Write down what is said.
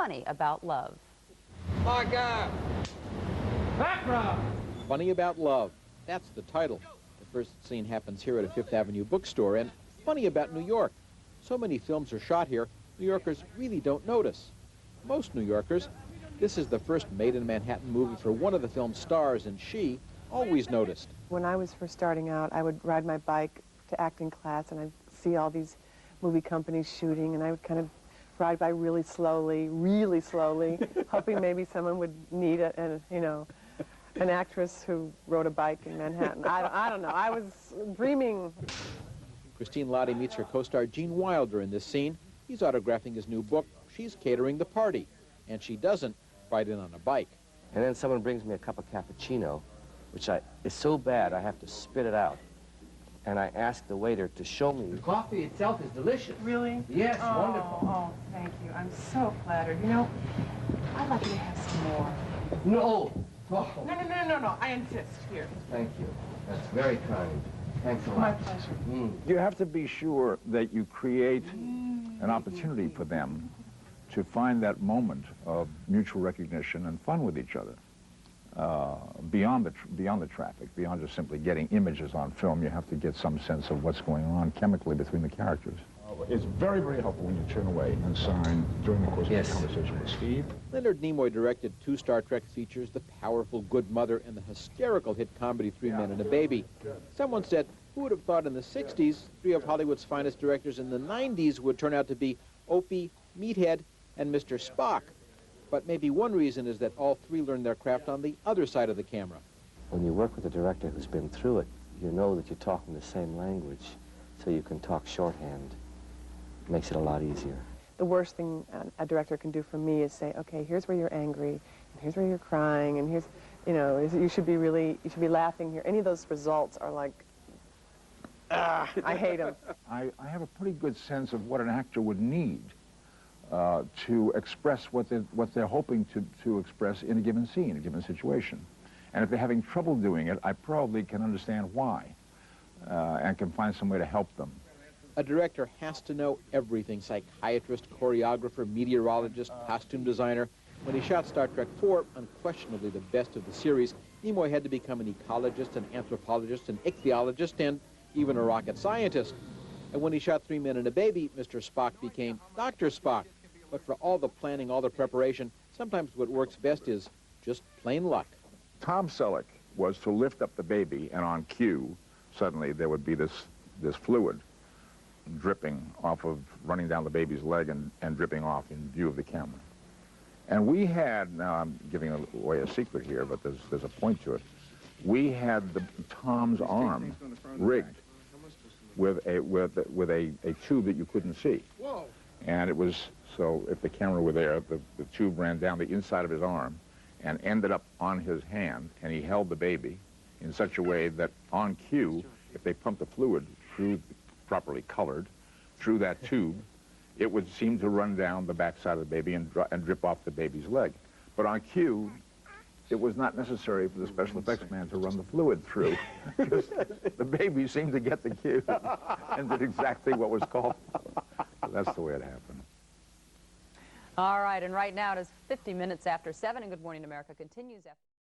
funny about love. My God! Background! Funny About Love. That's the title. The first scene happens here at a Fifth Avenue bookstore, and funny about New York. So many films are shot here, New Yorkers really don't notice. Most New Yorkers, this is the first made-in-Manhattan movie for one of the film's stars, and she always noticed. When I was first starting out, I would ride my bike to acting class, and I'd see all these movie companies shooting, and I would kind of ride by really slowly, hoping maybe someone would need an actress who rode a bike in Manhattan. I don't know. I was dreaming. Christine Lottie meets her co-star Gene Wilder in this scene. He's autographing his new book. She's catering the party, and she doesn't ride in on a bike. And then someone brings me a cup of cappuccino, which is so bad I have to spit it out. And I ask the waiter to show me. The coffee itself is delicious. Really? Yes, wonderful. Oh, thank you. I'm so flattered. You know, I'd like you to have some more. No. Oh. No. I insist. Here. Thank you. That's very kind. Thanks a lot. My pleasure. You have to be sure that you create an opportunity for them to find that moment of mutual recognition and fun with each other. Beyond the traffic, beyond just simply getting images on film, you have to get some sense of what's going on chemically between the characters. It's very, very helpful when you turn away and sign during the course of the conversation with Steve. Leonard Nimoy directed 2 Star Trek features, The Powerful Good Mother and the hysterical hit comedy 3 Men and a Baby. Someone said, who would have thought in the 60s, 3 of Hollywood's finest directors in the 90s would turn out to be Opie, Meathead, and Mr. Spock? But maybe one reason is that all 3 learned their craft on the other side of the camera. When you work with a director who's been through it, you know that you're talking the same language, so you can talk shorthand. It makes it a lot easier. The worst thing a director can do for me is say, okay, here's where you're angry, and here's where you're crying, and here's, you should be laughing here. Any of those results are like, I hate them. I have a pretty good sense of what an actor would need to express what they're hoping to express in a given scene, a given situation. And if they're having trouble doing it, I probably can understand why and can find some way to help them. A director has to know everything: psychiatrist, choreographer, meteorologist, costume designer. When he shot Star Trek IV, unquestionably the best of the series, Nimoy had to become an ecologist, an anthropologist, an ichthyologist, and even a rocket scientist. And when he shot 3 Men and a Baby, Mr. Spock became Dr. Spock. But for all the planning, all the preparation, sometimes what works best is just plain luck. Tom Selleck was to lift up the baby, and on cue, suddenly there would be this fluid dripping off of, running down the baby's leg and dripping off in view of the camera. And we had, now I'm giving away a secret here, but there's a point to it. We had Tom's arm rigged with a tube that you couldn't see. Whoa. And it was, so if the camera were there, the tube ran down the inside of his arm and ended up on his hand, and he held the baby in such a way that on cue, if they pumped the fluid through, properly colored, through that tube, it would seem to run down the backside of the baby and drip off the baby's leg. But on cue, it was not necessary for the special effects man to run the fluid through, because the baby seemed to get the cue and did exactly what was called for. So that's the way it happened. All right, and right now it is 50 minutes after 7, and Good Morning America continues after...